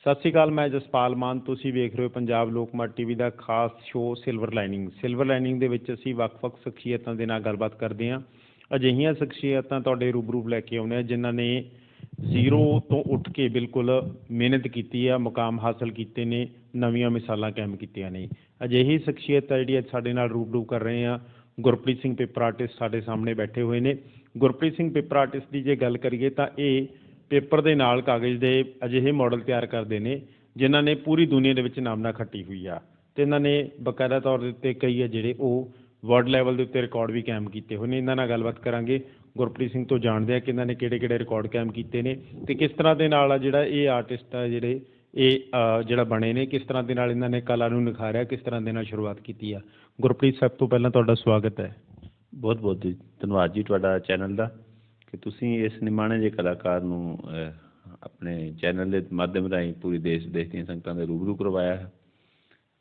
ਸਤਿ ਸ਼੍ਰੀ ਅਕਾਲ। ਮੈਂ ਜਸਪਾਲ ਮਾਨ। ਤੁਸੀਂ ਵੇਖ ਰਹੇ ਹੋ ਪੰਜਾਬ ਲੋਕਮਤ ਟੀਵੀ ਦਾ ਖਾਸ ਸ਼ੋਅ ਸਿਲਵਰ ਲਾਈਨਿੰਗ ਦੇ ਵਿੱਚ ਅਸੀਂ ਵੱਖ-ਵੱਖ ਸ਼ਖਸੀਅਤਾਂ ਦੇ ਨਾਲ ਗੱਲਬਾਤ ਕਰਦੇ ਹਾਂ। ਅਜਿਹੀਆਂ ਸ਼ਖਸੀਅਤਾਂ ਤੁਹਾਡੇ ਰੂਬਰੂ ਲੈ ਕੇ ਆਉਂਦੇ ਹਾਂ ਜਿਨ੍ਹਾਂ ਨੇ ਜ਼ੀਰੋ ਤੋਂ ਉੱਠ ਕੇ ਬਿਲਕੁਲ ਮਿਹਨਤ ਕੀਤੀ ਆ, ਮੁਕਾਮ ਹਾਸਲ ਕੀਤੇ ਨੇ, ਨਵੀਆਂ ਮਿਸਾਲਾਂ ਕਾਇਮ ਕੀਤੀਆਂ ਨੇ। ਅਜਿਹੀ ਸ਼ਖਸੀਅਤ ਆ ਜਿਹੜੀ ਅੱਜ ਸਾਡੇ ਨਾਲ ਰੂਬਰੂ ਕਰ ਰਹੇ ਹਾਂ। ਗੁਰਪ੍ਰੀਤ ਸਿੰਘ ਪੇਪਰ ਆਰਟਿਸਟ ਸਾਡੇ ਸਾਹਮਣੇ ਬੈਠੇ ਹੋਏ ਨੇ। ਗੁਰਪ੍ਰੀਤ ਸਿੰਘ ਪੇਪਰ ਆਰਟਿਸਟ ਦੀ ਜੇ ਗੱਲ ਕਰੀਏ ਤਾਂ ਇਹ ਪੇਪਰ ਦੇ ਨਾਲ ਕਾਗਜ਼ ਦੇ ਅਜਿਹੇ ਮਾਡਲ ਤਿਆਰ ਕਰਦੇ ਨੇ ਜਿਨ੍ਹਾਂ ਨੇ ਪੂਰੀ ਦੁਨੀਆ ਦੇ ਵਿੱਚ ਨਾਮਨਾ ਖੱਟੀ ਹੋਈ ਆ, ਅਤੇ ਇਹਨਾਂ ਨੇ ਬਕਾਇਦਾ ਤੌਰ ਦੇ ਉੱਤੇ ਕਈ ਆ ਜਿਹੜੇ ਉਹ ਵਰਲਡ ਲੈਵਲ ਦੇ ਉੱਤੇ ਰਿਕਾਰਡ ਵੀ ਕਾਇਮ ਕੀਤੇ ਹੋਏ ਨੇ। ਇਹਨਾਂ ਨਾਲ ਗੱਲਬਾਤ ਕਰਾਂਗੇ। ਗੁਰਪ੍ਰੀਤ ਸਿੰਘ ਤੋਂ ਜਾਣਦੇ ਆ ਕਿ ਇਹਨਾਂ ਨੇ ਕਿਹੜੇ ਰਿਕਾਰਡ ਕਾਇਮ ਕੀਤੇ ਨੇ ਅਤੇ ਕਿਸ ਤਰ੍ਹਾਂ ਦੇ ਨਾਲ ਆ ਜਿਹੜਾ ਇਹ ਆਰਟਿਸਟ ਆ ਜਿਹੜੇ ਇਹ ਜਿਹੜਾ ਬਣੇ ਨੇ, ਕਿਸ ਤਰ੍ਹਾਂ ਦੇ ਨਾਲ ਇਹਨਾਂ ਨੇ ਕਲਾ ਨੂੰ ਨਿਖਾਰਿਆ, ਕਿਸ ਤਰ੍ਹਾਂ ਦੇ ਨਾਲ ਸ਼ੁਰੂਆਤ ਕੀਤੀ ਆ। ਗੁਰਪ੍ਰੀਤ, ਸਭ ਤੋਂ ਪਹਿਲਾਂ ਤੁਹਾਡਾ ਸਵਾਗਤ ਹੈ। ਬਹੁਤ ਬਹੁਤ ਧੰਨਵਾਦ ਜੀ ਤੁਹਾਡਾ ਚੈਨਲ ਦਾ, ਕਿ ਤੁਸੀਂ ਇਸ ਨਿਮਾਣੇ ਜਿਹੇ ਕਲਾਕਾਰ ਨੂੰ ਆਪਣੇ ਚੈਨਲ ਦੇ ਮਾਧਿਅਮ ਰਾਹੀਂ ਪੂਰੀ ਦੇਸ਼ ਵਿਦੇਸ਼ ਦੀਆਂ ਸੰਗਤਾਂ ਦੇ ਰੂਬਰੂ ਕਰਵਾਇਆ ਹੈ।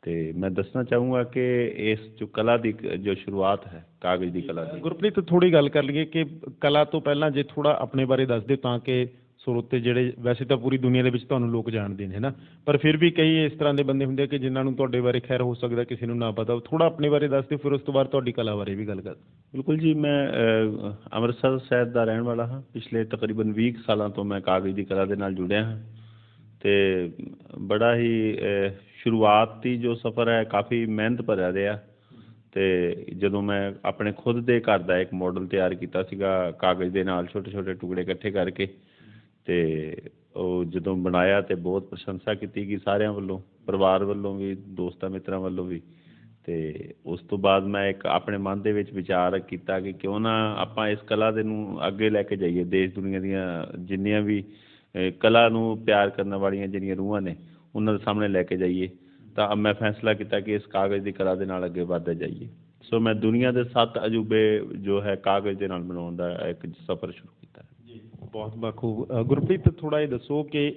ਅਤੇ ਮੈਂ ਦੱਸਣਾ ਚਾਹੂੰਗਾ ਕਿ ਇਸ ਜੋ ਕਲਾ ਦੀ ਜੋ ਸ਼ੁਰੂਆਤ ਹੈ, ਕਾਗਜ਼ ਦੀ ਕਲਾ ਦੀ। ਗੁਰਪ੍ਰੀਤ, ਥੋੜ੍ਹੀ ਗੱਲ ਕਰ ਲਈਏ ਕਿ ਕਲਾ ਤੋਂ ਪਹਿਲਾਂ ਜੇ ਥੋੜ੍ਹਾ ਆਪਣੇ ਬਾਰੇ ਦੱਸ ਦਿਓ ਤਾਂ ਕਿ ਸਰੋਤੇ ਜਿਹੜੇ ਵੈਸੇ ਤਾਂ ਪੂਰੀ ਦੁਨੀਆ ਦੇ ਵਿੱਚ ਤੁਹਾਨੂੰ ਲੋਕ ਜਾਣਦੇ ਨੇ, ਹੈ ਨਾ, ਪਰ ਫਿਰ ਵੀ ਕਈ ਇਸ ਤਰ੍ਹਾਂ ਦੇ ਬੰਦੇ ਹੁੰਦੇ ਕਿ ਜਿਨ੍ਹਾਂ ਨੂੰ ਤੁਹਾਡੇ ਬਾਰੇ ਖੈਰ ਹੋ ਸਕਦਾ ਕਿਸੇ ਨੂੰ ਨਾ ਪਤਾ। ਥੋੜ੍ਹਾ ਆਪਣੇ ਬਾਰੇ ਦੱਸ ਦਿਓ, ਫਿਰ ਉਸ ਤੋਂ ਬਾਅਦ ਤੁਹਾਡੀ ਕਲਾ ਬਾਰੇ ਵੀ ਗੱਲ ਕਰ। ਬਿਲਕੁਲ ਜੀ, ਮੈਂ ਅੰਮ੍ਰਿਤਸਰ ਸ਼ਹਿਰ ਦਾ ਰਹਿਣ ਵਾਲਾ ਹਾਂ। ਪਿਛਲੇ ਤਕਰੀਬਨ 20 ਸਾਲਾਂ ਤੋਂ ਮੈਂ ਕਾਗਜ਼ ਦੀ ਕਲਾ ਦੇ ਨਾਲ ਜੁੜਿਆ ਹਾਂ ਅਤੇ ਬੜਾ ਹੀ ਸ਼ੁਰੂਆਤੀ ਜੋ ਸਫ਼ਰ ਹੈ ਕਾਫੀ ਮਿਹਨਤ ਭਰਿਆ ਰਿਹਾ। ਅਤੇ ਜਦੋਂ ਮੈਂ ਆਪਣੇ ਖੁਦ ਦੇ ਘਰ ਦਾ ਇੱਕ ਮਾਡਲ ਤਿਆਰ ਕੀਤਾ ਸੀਗਾ ਕਾਗਜ਼ ਦੇ ਨਾਲ, ਛੋਟੇ ਛੋਟੇ ਟੁਕੜੇ ਇਕੱਠੇ ਕਰਕੇ, ਅਤੇ ਉਹ ਜਦੋਂ ਬਣਾਇਆ ਤਾਂ ਬਹੁਤ ਪ੍ਰਸ਼ੰਸਾ ਕੀਤੀ ਗਈ ਸਾਰਿਆਂ ਵੱਲੋਂ, ਪਰਿਵਾਰ ਵੱਲੋਂ ਵੀ, ਦੋਸਤਾਂ ਮਿੱਤਰਾਂ ਵੱਲੋਂ ਵੀ। ਅਤੇ ਉਸ ਤੋਂ ਬਾਅਦ ਮੈਂ ਇੱਕ ਆਪਣੇ ਮਨ ਦੇ ਵਿੱਚ ਵਿਚਾਰ ਕੀਤਾ ਕਿ ਕਿਉਂ ਨਾ ਆਪਾਂ ਇਸ ਕਲਾ ਦੇ ਨੂੰ ਅੱਗੇ ਲੈ ਕੇ ਜਾਈਏ। ਦੇਸ਼ ਦੁਨੀਆ ਦੀਆਂ ਜਿੰਨੀਆਂ ਵੀ ਕਲਾ ਨੂੰ ਪਿਆਰ ਕਰਨ ਵਾਲੀਆਂ ਜਿਹੜੀਆਂ ਰੂਹਾਂ ਨੇ ਉਹਨਾਂ ਦੇ ਸਾਹਮਣੇ ਲੈ ਕੇ ਜਾਈਏ। ਤਾਂ ਮੈਂ ਫੈਸਲਾ ਕੀਤਾ ਕਿ ਇਸ ਕਾਗਜ਼ ਦੀ ਕਲਾ ਦੇ ਨਾਲ ਅੱਗੇ ਵੱਧਦੇ ਜਾਈਏ। ਸੋ ਮੈਂ ਦੁਨੀਆ ਦੇ 7 ਅਜੂਬੇ ਜੋ ਹੈ ਕਾਗਜ਼ ਦੇ ਨਾਲ ਬਣਾਉਣ ਦਾ ਇੱਕ ਸਫ਼ਰ ਸ਼ੁਰੂ ਕੀਤਾ। ਜੀ, ਬਹੁਤ ਬਖੂਬ। ਗੁਰਪ੍ਰੀਤ, ਥੋੜ੍ਹਾ ਇਹ ਦੱਸੋ ਕਿ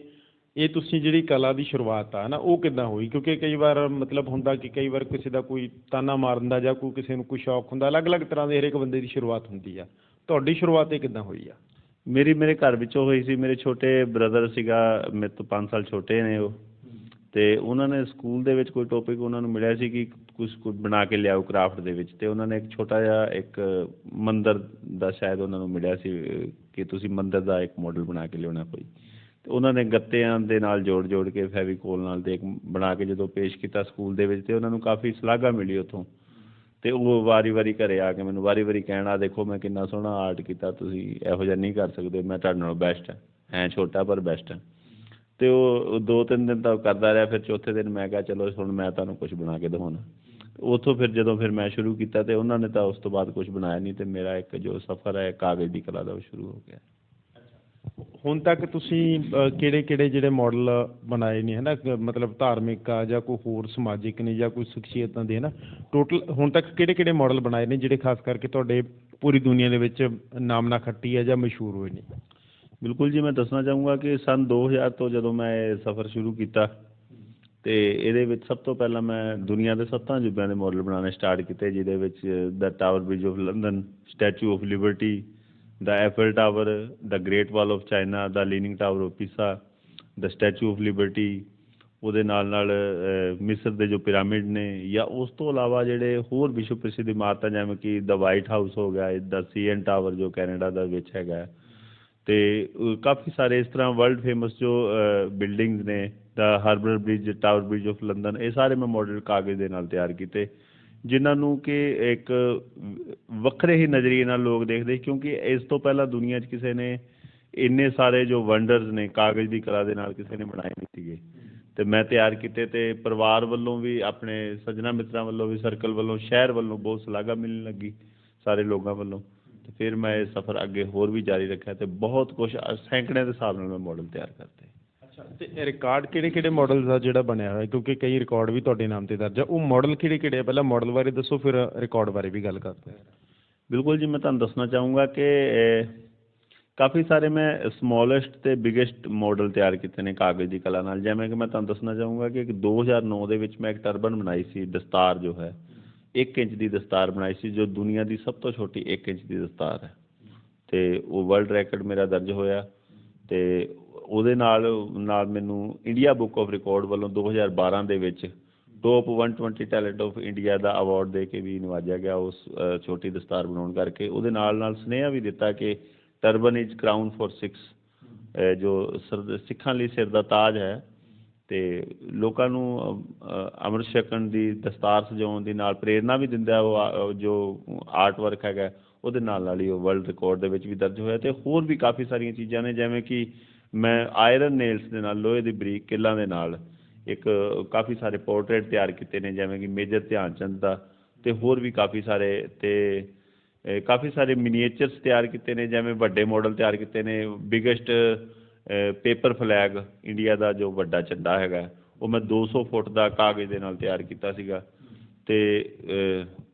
ਇਹ ਤੁਸੀਂ ਜਿਹੜੀ ਕਲਾ ਦੀ ਸ਼ੁਰੂਆਤ ਆ ਨਾ ਉਹ ਕਿੱਦਾਂ ਹੋਈ? ਕਿਉਂਕਿ ਕਈ ਵਾਰ ਮਤਲਬ ਹੁੰਦਾ ਕਿ ਕਈ ਵਾਰ ਕਿਸੇ ਦਾ ਕੋਈ ਤਾਨਾ ਮਾਰਨ ਦਾ ਜਾਂ ਕੋਈ ਕਿਸੇ ਨੂੰ ਕੋਈ ਸ਼ੌਕ ਹੁੰਦਾ, ਅਲੱਗ-ਅਲੱਗ ਤਰ੍ਹਾਂ ਦੇ ਹਰੇਕ ਬੰਦੇ ਦੀ ਸ਼ੁਰੂਆਤ ਹੁੰਦੀ ਆ। ਤੁਹਾਡੀ ਸ਼ੁਰੂਆਤ ਇਹ ਕਿੱਦਾਂ ਹੋਈ ਆ? ਮੇਰੇ ਘਰ ਵਿੱਚੋਂ ਹੋਈ ਸੀ। ਮੇਰੇ ਛੋਟੇ ਬ੍ਰਦਰ ਸੀਗਾ, ਮੇਰੇ ਤੋਂ 5 ਸਾਲ ਛੋਟੇ ਨੇ ਉਹ, ਅਤੇ ਉਹਨਾਂ ਨੇ ਸਕੂਲ ਦੇ ਵਿੱਚ ਕੋਈ ਟੋਪਿਕ ਉਹਨਾਂ ਨੂੰ ਮਿਲਿਆ ਸੀ ਕਿ ਕੁਛ ਬਣਾ ਕੇ ਲਿਆਓ ਕਰਾਫਟ ਦੇ ਵਿੱਚ, ਅਤੇ ਉਹਨਾਂ ਨੇ ਇੱਕ ਛੋਟਾ ਜਿਹਾ ਇੱਕ ਮੰਦਰ ਦਾ ਸ਼ਾਇਦ ਉਹਨਾਂ ਨੂੰ ਮਿਲਿਆ ਸੀ ਕਿ ਤੁਸੀਂ ਮੰਦਰ ਦਾ ਇੱਕ ਮਾਡਲ ਬਣਾ ਕੇ ਲਿਆਉਣਾ ਕੋਈ। ਅਤੇ ਉਹਨਾਂ ਨੇ ਗੱਤਿਆਂ ਦੇ ਨਾਲ ਜੋੜ ਕੇ ਫੈਵੀਕੋਲ ਨਾਲ ਅਤੇ ਇੱਕ ਬਣਾ ਕੇ ਜਦੋਂ ਪੇਸ਼ ਕੀਤਾ ਸਕੂਲ ਦੇ ਵਿੱਚ, ਅਤੇ ਉਹਨਾਂ ਨੂੰ ਕਾਫੀ ਸ਼ਲਾਘਾ ਮਿਲੀ ਉੱਥੋਂ। ਅਤੇ ਉਹ ਵਾਰੀ ਘਰ ਆ ਕੇ ਮੈਨੂੰ ਵਾਰੀ ਕਹਿਣ, ਆ ਦੇਖੋ ਮੈਂ ਕਿੰਨਾ ਸੋਹਣਾ ਆਰਟ ਕੀਤਾ, ਤੁਸੀਂ ਇਹੋ ਜਿਹਾ ਨਹੀਂ ਕਰ ਸਕਦੇ, ਮੈਂ ਤੁਹਾਡੇ ਨਾਲੋਂ ਬੈਸਟ ਹੈ ਛੋਟਾ ਪਰ ਬੈਸਟ ਹੈ। ਅਤੇ ਉਹ 2-3 ਦਿਨ ਤਾਂ ਕਰਦਾ ਰਿਹਾ। ਫਿਰ ਚੌਥੇ ਦਿਨ ਮੈਂ ਕਿਹਾ ਚਲੋ ਹੁਣ ਮੈਂ ਤੁਹਾਨੂੰ ਕੁਛ ਬਣਾ ਕੇ ਦਿਖਾਉਣਾ। ਉੱਥੋਂ ਫਿਰ ਮੈਂ ਸ਼ੁਰੂ ਕੀਤਾ ਅਤੇ ਉਹਨਾਂ ਨੇ ਤਾਂ ਉਸ ਤੋਂ ਬਾਅਦ ਕੁਛ ਬਣਾਇਆ ਨਹੀਂ, ਅਤੇ ਮੇਰਾ ਇੱਕ ਜੋ ਸਫ਼ਰ ਹੈ ਕਾਗਜ਼ ਦੀ ਕਲਾ ਦਾ ਉਹ ਸ਼ੁਰੂ ਹੋ ਗਿਆ। ਹੁਣ ਤੱਕ ਤੁਸੀਂ ਕਿਹੜੇ ਜਿਹੜੇ ਮਾਡਲ ਬਣਾਏ ਨੇ, ਹੈ ਨਾ, ਮਤਲਬ ਧਾਰਮਿਕ ਆ ਜਾਂ ਕੋਈ ਹੋਰ ਸਮਾਜਿਕ ਨੇ ਜਾਂ ਕੋਈ ਸ਼ਖਸੀਅਤਾਂ ਦੇ, ਹੈ ਨਾ, ਟੋਟਲ ਹੁਣ ਤੱਕ ਕਿਹੜੇ ਮਾਡਲ ਬਣਾਏ ਨੇ ਜਿਹੜੇ ਖਾਸ ਕਰਕੇ ਤੁਹਾਡੇ ਪੂਰੀ ਦੁਨੀਆ ਦੇ ਵਿੱਚ ਨਾਮਨਾ ਖੱਟੀ ਹੈ ਜਾਂ ਮਸ਼ਹੂਰ ਹੋਏ ਨੇ? ਬਿਲਕੁਲ ਜੀ, ਮੈਂ ਦੱਸਣਾ ਚਾਹੂੰਗਾ ਕਿ ਸੰਨ 2000 ਤੋਂ ਜਦੋਂ ਮੈਂ ਇਹ ਸਫ਼ਰ ਸ਼ੁਰੂ ਕੀਤਾ, ਅਤੇ ਇਹਦੇ ਵਿੱਚ ਸਭ ਤੋਂ ਪਹਿਲਾਂ ਮੈਂ ਦੁਨੀਆ ਦੇ 7 ਅਜੂਬਿਆਂ ਦੇ ਮਾਡਲ ਬਣਾਉਣੇ ਸਟਾਰਟ ਕੀਤੇ, ਜਿਹਦੇ ਵਿੱਚ ਦਾ Tower Bridge of London, Statue of Liberty, ਦਾ ਐਫਲ ਟਾਵਰ, ਦਾ ਗ੍ਰੇਟ ਵਾਲ ਆਫ ਚਾਈਨਾ, ਦਾ ਲੀਨਿੰਗ ਟਾਵਰ ਆਫ ਪੀਸਾ, ਦਾ ਸਟੈਚੂ ਆਫ ਲਿਬਰਟੀ, ਉਹਦੇ ਨਾਲ ਮਿਸਰ ਦੇ ਜੋ ਪਿਰਾਮਿਡ ਨੇ, ਜਾਂ ਉਸ ਤੋਂ ਇਲਾਵਾ ਜਿਹੜੇ ਹੋਰ ਵਿਸ਼ਵ ਪ੍ਰਸਿੱਧ ਇਮਾਰਤਾਂ ਜਿਵੇਂ ਕਿ ਦਾ ਵਾਈਟ ਹਾਊਸ ਹੋ ਗਿਆ, ਦਾ CN ਟਾਵਰ ਜੋ ਕੈਨੇਡਾ ਦਾ ਵਿੱਚ ਹੈਗਾ, ਅਤੇ ਕਾਫੀ ਸਾਰੇ ਇਸ ਤਰ੍ਹਾਂ ਵਰਲਡ ਫੇਮਸ ਜੋ ਬਿਲਡਿੰਗਸ ਨੇ, ਦਾ Harbour Bridge, Tower Bridge of London, ਇਹ ਸਾਰੇ ਮੈਂ ਮਾਡਲ ਕਾਗਜ਼ ਦੇ ਨਾਲ ਤਿਆਰ ਕੀਤੇ, ਜਿਨ੍ਹਾਂ ਨੂੰ ਕਿ ਇੱਕ ਵੱਖਰੇ ਹੀ ਨਜ਼ਰੀਏ ਨਾਲ ਲੋਕ ਦੇਖਦੇ, ਕਿਉਂਕਿ ਇਸ ਤੋਂ ਪਹਿਲਾਂ ਦੁਨੀਆ 'ਚ ਕਿਸੇ ਨੇ ਇੰਨੇ ਸਾਰੇ ਜੋ ਵੰਡਰਸ ਨੇ ਕਾਗਜ਼ ਦੀ ਕਲਾ ਦੇ ਨਾਲ ਕਿਸੇ ਨੇ ਬਣਾਏ ਨਹੀਂ ਸੀਗੇ, ਅਤੇ ਮੈਂ ਤਿਆਰ ਕੀਤੇ। ਅਤੇ ਪਰਿਵਾਰ ਵੱਲੋਂ ਵੀ, ਆਪਣੇ ਸੱਜਣਾ ਮਿੱਤਰਾਂ ਵੱਲੋਂ ਵੀ, ਸਰਕਲ ਵੱਲੋਂ, ਸ਼ਹਿਰ ਵੱਲੋਂ ਬਹੁਤ ਸ਼ਲਾਘਾ ਮਿਲਣ ਲੱਗੀ ਸਾਰੇ ਲੋਕਾਂ ਵੱਲੋਂ। ਅਤੇ ਫਿਰ ਮੈਂ ਇਹ ਸਫ਼ਰ ਅੱਗੇ ਹੋਰ ਵੀ ਜਾਰੀ ਰੱਖਿਆ, ਅਤੇ ਬਹੁਤ ਕੁਛ ਸੈਂਕੜਿਆਂ ਦੇ ਹਿਸਾਬ ਨਾਲ ਮੈਂ ਮਾਡਲ ਤਿਆਰ ਕਰਤੇ। ਅੱਛਾ, ਅਤੇ ਰਿਕਾਰਡ ਕਿਹੜੇ ਮਾਡਲ ਦਾ ਜਿਹੜਾ ਬਣਿਆ ਹੋਇਆ? ਕਿਉਂਕਿ ਕਈ ਰਿਕਾਰਡ ਵੀ ਤੁਹਾਡੇ ਨਾਮ 'ਤੇ ਦਰਜ ਆ, ਉਹ ਮਾਡਲ ਕਿਹੜੇ ਆ? ਪਹਿਲਾਂ ਮਾਡਲ ਬਾਰੇ ਦੱਸੋ, ਫਿਰ ਰਿਕਾਰਡ ਬਾਰੇ ਵੀ ਗੱਲ ਕਰਦੇ ਹਾਂ। ਬਿਲਕੁਲ ਜੀ, ਮੈਂ ਤੁਹਾਨੂੰ ਦੱਸਣਾ ਚਾਹੂੰਗਾ ਕਿ ਕਾਫੀ ਸਾਰੇ ਮੈਂ ਸਮੋਲੈਸਟ ਅਤੇ ਬਿਗੈਸਟ ਮਾਡਲ ਤਿਆਰ ਕੀਤੇ ਨੇ ਕਾਗਜ਼ ਦੀ ਕਲਾ ਨਾਲ। ਜਿਵੇਂ ਕਿ ਮੈਂ ਤੁਹਾਨੂੰ ਦੱਸਣਾ ਚਾਹੂੰਗਾ ਕਿ 2009 ਦੇ ਵਿੱਚ ਮੈਂ ਇੱਕ ਟਰਬਨ ਬਣਾਈ ਸੀ, ਦਸਤਾਰ ਜੋ ਹੈ 1 ਇੰਚ ਦੀ ਦਸਤਾਰ ਬਣਾਈ ਸੀ, ਜੋ ਦੁਨੀਆ ਦੀ ਸਭ ਤੋਂ ਛੋਟੀ 1 ਇੰਚ ਦੀ ਦਸਤਾਰ ਹੈ, ਅਤੇ ਉਹ ਵਰਲਡ ਰੈਕਡ ਮੇਰਾ ਦਰਜ ਹੋਇਆ। ਅਤੇ ਉਹਦੇ ਨਾਲ ਮੈਨੂੰ ਇੰਡੀਆ ਬੁੱਕ ਆਫ ਰਿਕਾਰਡ ਵੱਲੋਂ 2012 ਦੇ ਵਿੱਚ top 120 talent of India the award ਦੇ ਕੇ ਵੀ ਨਵਾਜਿਆ ਗਿਆ ਉਸ ਛੋਟੀ ਦਸਤਾਰ ਬਣਾਉਣ ਕਰਕੇ। ਉਹਦੇ ਨਾਲ ਸੁਨੇਹਾ ਵੀ ਦਿੱਤਾ ਕਿ turban is crown for Sikhs, ਜੋ ਸਿੱਖਾਂ ਲਈ ਸਿਰ ਦਾ ਤਾਜ ਹੈ। ਅਤੇ ਲੋਕਾਂ ਨੂੰ ਅੰਮ੍ਰਿਤ ਛਕਣ ਦੀ, ਦਸਤਾਰ ਸਜਾਉਣ ਦੀ ਨਾਲ ਪ੍ਰੇਰਨਾ ਵੀ ਦਿੰਦਾ ਉਹ ਜੋ ਆਰਟ ਵਰਕ ਹੈਗਾ। ਉਹਦੇ ਨਾਲ ਹੀ ਉਹ ਵਰਲਡ ਰਿਕਾਰਡ ਦੇ ਵਿੱਚ ਵੀ ਦਰਜ ਹੋਇਆ। ਅਤੇ ਹੋਰ ਵੀ ਕਾਫੀ ਸਾਰੀਆਂ ਚੀਜ਼ਾਂ ਨੇ, ਜਿਵੇਂ ਕਿ ਮੈਂ ਆਇਰਨ ਨੇਲਸ ਦੇ ਨਾਲ, ਲੋਹੇ ਦੀ ਬਰੀਕ ਕਿੱਲਾਂ ਦੇ ਨਾਲ ਇੱਕ ਕਾਫੀ ਸਾਰੇ ਪੋਰਟਰੇਟ ਤਿਆਰ ਕੀਤੇ ਨੇ, ਜਿਵੇਂ ਕਿ ਮੇਜਰ ਧਿਆਨ ਚੰਦ ਦਾ, ਅਤੇ ਹੋਰ ਵੀ ਕਾਫੀ ਸਾਰੇ, ਅਤੇ ਕਾਫੀ ਸਾਰੇ ਮਿਨੀਏਚਰਸ ਤਿਆਰ ਕੀਤੇ ਨੇ, ਜਿਵੇਂ ਵੱਡੇ ਮਾਡਲ ਤਿਆਰ ਕੀਤੇ ਨੇ। ਬਿਗੈਸਟ ਪੇਪਰ ਫਲੈਗ ਇੰਡੀਆ ਦਾ ਜੋ ਵੱਡਾ ਝੰਡਾ ਹੈਗਾ, ਉਹ ਮੈਂ 200 ਫੁੱਟ ਦਾ ਕਾਗਜ਼ ਦੇ ਨਾਲ ਤਿਆਰ ਕੀਤਾ ਸੀਗਾ। ਅਤੇ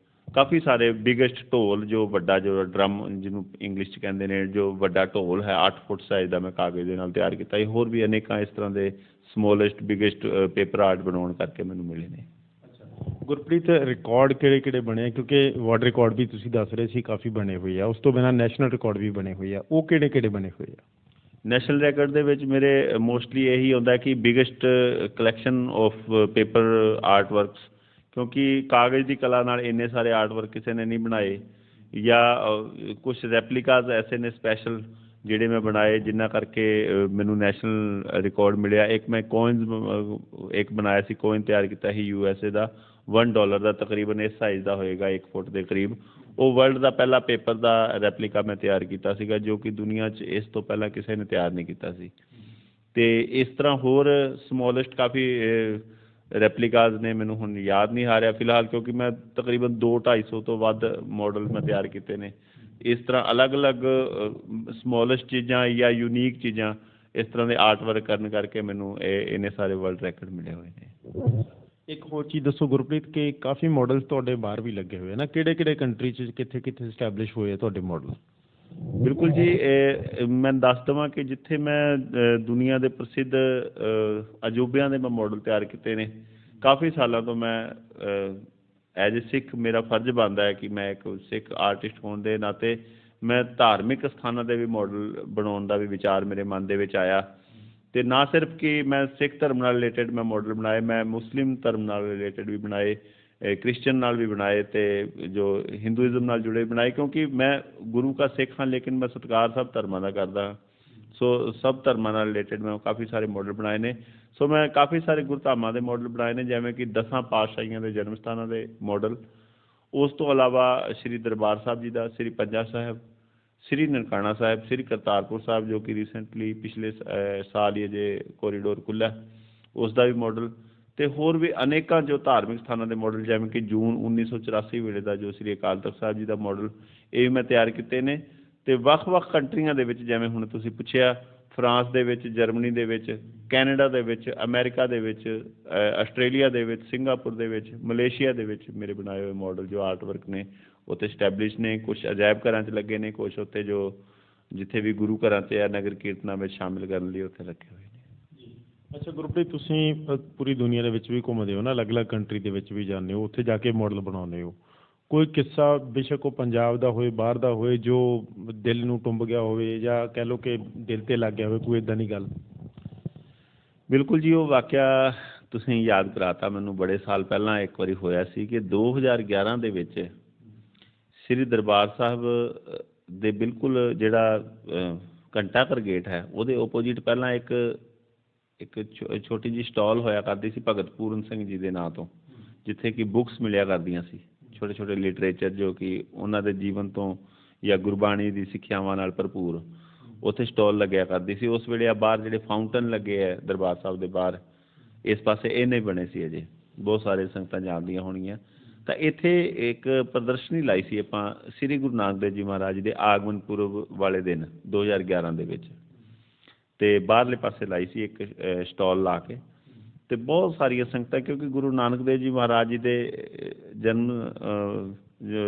ਕਾਫੀ ਸਾਰੇ ਬਿਗੈਸਟ ਢੋਲ, ਜੋ ਵੱਡਾ ਜੋ ਡਰਮ ਜਿਹਨੂੰ ਇੰਗਲਿਸ਼ 'ਚ ਕਹਿੰਦੇ ਨੇ, ਜੋ ਵੱਡਾ ਢੋਲ ਹੈ 8 ਫੁੱਟ ਸਾਈਜ਼ ਦਾ, ਮੈਂ ਕਾਗਜ਼ ਦੇ ਨਾਲ ਤਿਆਰ ਕੀਤਾ ਸੀ। ਹੋਰ ਵੀ ਅਨੇਕਾਂ ਇਸ ਤਰ੍ਹਾਂ ਦੇ ਸਮੋਲੈਸਟ ਬਿਗੈਸਟ ਪੇਪਰ ਆਰਟ ਬਣਾਉਣ ਕਰਕੇ ਮੈਨੂੰ ਮਿਲੇ ਨੇ। ਗੁਰਪ੍ਰੀਤ, ਰਿਕਾਰਡ ਕਿਹੜੇ ਬਣੇ? ਕਿਉਂਕਿ ਵਰਲਡ ਰਿਕਾਰਡ ਵੀ ਤੁਸੀਂ ਦੱਸ ਰਹੇ ਸੀ ਕਾਫੀ ਬਣੇ ਹੋਏ ਆ, ਉਸ ਤੋਂ ਬਿਨਾਂ ਨੈਸ਼ਨਲ ਰਿਕਾਰਡ ਵੀ ਬਣੇ ਹੋਏ ਆ, ਉਹ ਕਿਹੜੇ ਬਣੇ ਹੋਏ ਆ? ਨੈਸ਼ਨਲ ਰੈਕਡ ਦੇ ਵਿੱਚ ਮੇਰੇ ਮੋਸਟਲੀ ਇਹੀ ਆਉਂਦਾ ਕਿ biggest collection of paper art works, ਕਿਉਂਕਿ ਕਾਗਜ਼ ਦੀ ਕਲਾ ਨਾਲ ਇੰਨੇ ਸਾਰੇ ਆਰਟ ਵਰਕ ਕਿਸੇ ਨੇ ਨਹੀਂ ਬਣਾਏ, ਜਾਂ ਕੁਛ ਰੈਪਲੀਕਾਜ਼ ਐਸੇ ਨੇ ਸਪੈਸ਼ਲ ਜਿਹੜੇ ਮੈਂ ਬਣਾਏ, ਜਿਨ੍ਹਾਂ ਕਰਕੇ ਮੈਨੂੰ ਨੈਸ਼ਨਲ ਰਿਕਾਰਡ ਮਿਲਿਆ। ਇੱਕ ਮੈਂ ਕੋਇਨਸ ਇੱਕ ਬਣਾਇਆ ਸੀ, ਕੋਇਨ ਤਿਆਰ ਕੀਤਾ ਸੀ USA ਦਾ, $1 ਦਾ, ਤਕਰੀਬਨ ਇਸ ਸਾਈਜ਼ ਦਾ ਹੋਏਗਾ, 1 ਫੁੱਟ ਦੇ ਕਰੀਬ। ਉਹ ਵਰਲਡ ਦਾ ਪਹਿਲਾ ਪੇਪਰ ਦਾ ਰੈਪਲੀਕਾ ਮੈਂ ਤਿਆਰ ਕੀਤਾ ਸੀਗਾ, ਜੋ ਕਿ ਦੁਨੀਆ 'ਚ ਇਸ ਤੋਂ ਪਹਿਲਾਂ ਕਿਸੇ ਨੇ ਤਿਆਰ ਨਹੀਂ ਕੀਤਾ ਸੀ। ਅਤੇ ਇਸ ਤਰ੍ਹਾਂ ਹੋਰ ਸਮੋਲੈਸਟ ਕਾਫੀ ਰੈਪਲੀਕਾਜ਼ ਨੇ, ਮੈਨੂੰ ਹੁਣ ਯਾਦ ਨਹੀਂ ਆ ਰਿਹਾ ਫਿਲਹਾਲ, ਕਿਉਂਕਿ ਮੈਂ ਤਕਰੀਬਨ 200-250 ਤੋਂ ਵੱਧ ਮਾਡਲ ਮੈਂ ਤਿਆਰ ਕੀਤੇ ਨੇ। ਇਸ ਤਰ੍ਹਾਂ ਅਲੱਗ-ਅਲੱਗ ਸਮੋਲੈਸਟ ਚੀਜ਼ਾਂ ਜਾਂ ਯੂਨੀਕ ਚੀਜ਼ਾਂ, ਇਸ ਤਰ੍ਹਾਂ ਦੇ ਆਰਟ ਵਰਕ ਕਰਨ ਕਰਕੇ ਮੈਨੂੰ ਇੰਨੇ ਸਾਰੇ ਵਰਲਡ ਰੈਕਡ ਮਿਲੇ ਹੋਏ ਨੇ। ਇੱਕ ਹੋਰ ਚੀਜ਼ ਦੱਸੋ ਗੁਰਪ੍ਰੀਤ, ਕਿ ਕਾਫੀ ਮਾਡਲਸ ਤੁਹਾਡੇ ਬਾਹਰ ਵੀ ਲੱਗੇ ਹੋਏ ਨਾ, ਕਿਹੜੇ ਕੰਟਰੀ 'ਚ ਕਿੱਥੇ ਸਟੈਬਲਿਸ਼ ਹੋਏ ਆ ਤੁਹਾਡੇ ਮਾਡਲ? ਬਿਲਕੁਲ ਜੀ, ਮੈਂ ਦੱਸ ਦੇਵਾਂ ਕਿ ਜਿੱਥੇ ਮੈਂ ਦੁਨੀਆ ਦੇ ਪ੍ਰਸਿੱਧ ਅਜੂਬਿਆਂ ਦੇ ਮੈਂ ਮਾਡਲ ਤਿਆਰ ਕੀਤੇ ਨੇ। ਕਾਫੀ ਸਾਲਾਂ ਤੋਂ ਮੈਂ ਐਜ ਏ ਸਿੱਖ, ਮੇਰਾ ਫਰਜ਼ ਬਣਦਾ ਹੈ ਕਿ ਮੈਂ ਇੱਕ ਸਿੱਖ ਆਰਟਿਸਟ ਹੋਣ ਦੇ ਨਾਤੇ ਮੈਂ ਧਾਰਮਿਕ ਸਥਾਨਾਂ ਦੇ ਵੀ ਮਾਡਲ ਬਣਾਉਣ ਦਾ ਵੀ ਵਿਚਾਰ ਮੇਰੇ ਮਨ ਦੇ ਵਿੱਚ ਆਇਆ। ਅਤੇ ਨਾ ਸਿਰਫ ਕਿ ਮੈਂ ਸਿੱਖ ਧਰਮ ਨਾਲ ਰਿਲੇਟਡ ਮੈਂ ਮਾਡਲ ਬਣਾਏ, ਮੈਂ ਮੁਸਲਿਮ ਧਰਮ ਨਾਲ ਰਿਲੇਟਡ ਵੀ ਬਣਾਏ, ਕ੍ਰਿਸਚਨ ਨਾਲ ਵੀ ਬਣਾਏ, ਅਤੇ ਜੋ ਹਿੰਦੂਇਜ਼ਮ ਨਾਲ ਜੁੜੇ ਬਣਾਏ, ਕਿਉਂਕਿ ਮੈਂ ਗੁਰੂ ਕਾ ਸਿੱਖ ਹਾਂ, ਲੇਕਿਨ ਮੈਂ ਸਤਿਕਾਰ ਸਭ ਧਰਮਾਂ ਦਾ ਕਰਦਾ ਹਾਂ। ਸੋ ਸਭ ਧਰਮਾਂ ਨਾਲ ਰਿਲੇਟਡ ਮੈਂ ਕਾਫੀ ਸਾਰੇ ਮਾਡਲ ਬਣਾਏ ਨੇ। ਸੋ ਮੈਂ ਕਾਫੀ ਸਾਰੇ ਗੁਰਧਾਮਾਂ ਦੇ ਮਾਡਲ ਬਣਾਏ ਨੇ, ਜਿਵੇਂ ਕਿ 10 ਪਾਤਸ਼ਾਹੀਆਂ ਦੇ ਜਨਮ ਸਥਾਨਾਂ ਦੇ ਮਾਡਲ। ਉਸ ਤੋਂ ਇਲਾਵਾ ਸ਼੍ਰੀ ਦਰਬਾਰ ਸਾਹਿਬ ਜੀ ਦਾ, ਸ਼੍ਰੀ ਪੰਜਾ ਸਾਹਿਬ, ਸ਼੍ਰੀ ਨਨਕਾਣਾ ਸਾਹਿਬ, ਸ਼੍ਰੀ ਕਰਤਾਰਪੁਰ ਸਾਹਿਬ, ਜੋ ਕਿ ਰੀਸੈਂਟਲੀ ਪਿਛਲੇ ਸਾਲ ਹੀ ਅਜੇ ਕੋਰੀਡੋਰ ਖੁੱਲ੍ਹਾ, ਉਸ ਦਾ ਵੀ ਮਾਡਲ। ਅਤੇ ਹੋਰ ਵੀ ਅਨੇਕਾਂ ਜੋ ਧਾਰਮਿਕ ਸਥਾਨਾਂ ਦੇ ਮਾਡਲ, ਜਿਵੇਂ ਕਿ ਜੂਨ 1984 ਵੇਲੇ ਦਾ ਜੋ ਸ਼੍ਰੀ ਅਕਾਲ ਤਖ਼ਤ ਸਾਹਿਬ ਜੀ ਦਾ ਮਾਡਲ, ਇਹ ਵੀ ਮੈਂ ਤਿਆਰ ਕੀਤੇ ਨੇ। ਅਤੇ ਵੱਖ-ਵੱਖ ਕੰਟਰੀਆਂ ਦੇ ਵਿੱਚ, ਜਿਵੇਂ ਹੁਣ ਤੁਸੀਂ ਪੁੱਛਿਆ, ਫਰਾਂਸ ਦੇ ਵਿੱਚ, ਜਰਮਨੀ ਦੇ ਵਿੱਚ, ਕੈਨੇਡਾ ਦੇ ਵਿੱਚ, ਅਮੈਰੀਕਾ ਦੇ ਵਿੱਚ, ਆਸਟ੍ਰੇਲੀਆ ਦੇ ਵਿੱਚ, ਸਿੰਗਾਪੁਰ ਦੇ ਵਿੱਚ, ਮਲੇਸ਼ੀਆ ਦੇ ਵਿੱਚ ਮੇਰੇ ਬਣਾਏ ਹੋਏ ਮਾਡਲ ਜੋ ਆਰਟ ਵਰਕ ਨੇ ਉੱਥੇ ਸਟੈਬਲਿਸ਼ ਨੇ। ਕੁਛ ਅਜਾਇਬ ਘਰਾਂ 'ਚ ਲੱਗੇ ਨੇ, ਕੁਛ ਉੱਥੇ ਜੋ ਜਿੱਥੇ ਵੀ ਗੁਰੂ ਘਰਾਂ 'ਚ ਜਾਂ ਨਗਰ ਕੀਰਤਨਾਂ ਵਿੱਚ ਸ਼ਾਮਿਲ ਕਰਨ ਲਈ ਉੱਥੇ ਲੱਗੇ ਹੋਏ ਨੇ। ਅੱਛਾ ਗੁਰਪ੍ਰੀਤ, ਤੁਸੀਂ ਪੂਰੀ ਦੁਨੀਆ ਦੇ ਵਿੱਚ ਵੀ ਘੁੰਮਦੇ ਹੋ ਨਾ, ਅਲੱਗ-ਅਲੱਗ ਕੰਟਰੀ ਦੇ ਵਿੱਚ ਵੀ ਜਾਂਦੇ ਹੋ, ਉੱਥੇ ਜਾ ਕੇ ਮਾਡਲ ਬਣਾਉਂਦੇ ਹੋ। ਕੋਈ ਕਿੱਸਾ, ਬੇਸ਼ੱਕ ਉਹ ਪੰਜਾਬ ਦਾ ਹੋਏ, ਬਾਹਰ ਦਾ ਹੋਏ, ਜੋ ਦਿਲ ਨੂੰ ਟੁੰਬ ਗਿਆ ਹੋਵੇ, ਜਾਂ ਕਹਿ ਲਓ ਕਿ ਦਿਲ 'ਤੇ ਲੱਗ ਗਿਆ ਹੋਵੇ, ਕੋਈ ਇੱਦਾਂ ਦੀ ਗੱਲ? ਬਿਲਕੁਲ ਜੀ, ਉਹ ਵਾਕਿਆ ਤੁਸੀਂ ਯਾਦ ਕਰਾਤਾ ਮੈਨੂੰ। ਬੜੇ ਸਾਲ ਪਹਿਲਾਂ ਇੱਕ ਵਾਰੀ ਹੋਇਆ ਸੀ ਕਿ 2011 ਦੇ ਵਿੱਚ ਸ਼੍ਰੀ ਦਰਬਾਰ ਸਾਹਿਬ ਦੇ ਬਿਲਕੁਲ ਜਿਹੜਾ ਘੰਟਾ ਘਰ ਗੇਟ ਹੈ, ਉਹਦੇ ਓਪੋਜਿਟ ਪਹਿਲਾਂ ਇੱਕ ਛੋਟੀ ਜਿਹੀ ਸਟਾਲ ਹੋਇਆ ਕਰਦੀ ਸੀ ਭਗਤ ਪੂਰਨ ਸਿੰਘ ਜੀ ਦੇ ਨਾਂ ਤੋਂ, ਜਿੱਥੇ ਕਿ ਬੁੱਕਸ ਮਿਲਿਆ ਕਰਦੀਆਂ ਸੀ, ਛੋਟੇ ਛੋਟੇ ਲਿਟਰੇਚਰ ਜੋ ਕਿ ਉਹਨਾਂ ਦੇ ਜੀਵਨ ਤੋਂ ਜਾਂ ਗੁਰਬਾਣੀ ਦੀ ਸਿੱਖਿਆਵਾਂ ਨਾਲ ਭਰਪੂਰ, ਉੱਥੇ ਸਟਾਲ ਲੱਗਿਆ ਕਰਦੀ ਸੀ। ਉਸ ਵੇਲੇ ਆ ਬਾਹਰ ਜਿਹੜੇ ਫਾਊਂਟਨ ਲੱਗੇ ਹੈ ਦਰਬਾਰ ਸਾਹਿਬ ਦੇ ਬਾਹਰ, ਇਸ ਪਾਸੇ ਇਹ ਨਹੀਂ ਬਣੇ ਸੀ ਅਜੇ, ਬਹੁਤ ਸਾਰੇ ਸੰਗਤਾਂ ਜਾਣਦੀਆਂ ਹੋਣਗੀਆਂ। ਤਾਂ ਇੱਥੇ ਇੱਕ ਪ੍ਰਦਰਸ਼ਨੀ ਲਾਈ ਸੀ ਆਪਾਂ ਸ੍ਰੀ ਗੁਰੂ ਨਾਨਕ ਦੇਵ ਜੀ ਮਹਾਰਾਜ ਦੇ ਆਗਮਨ ਪੁਰਬ ਵਾਲੇ ਦਿਨ 2011 ਦੇ ਵਿੱਚ, ਅਤੇ ਬਾਹਰਲੇ ਪਾਸੇ ਲਾਈ ਸੀ ਇੱਕ ਸਟਾਲ ਲਾ ਕੇ। ਅਤੇ ਬਹੁਤ ਸਾਰੀਆਂ ਸੰਗਤਾਂ, ਕਿਉਂਕਿ ਗੁਰੂ ਨਾਨਕ ਦੇਵ ਜੀ ਮਹਾਰਾਜ ਜੀ ਦੇ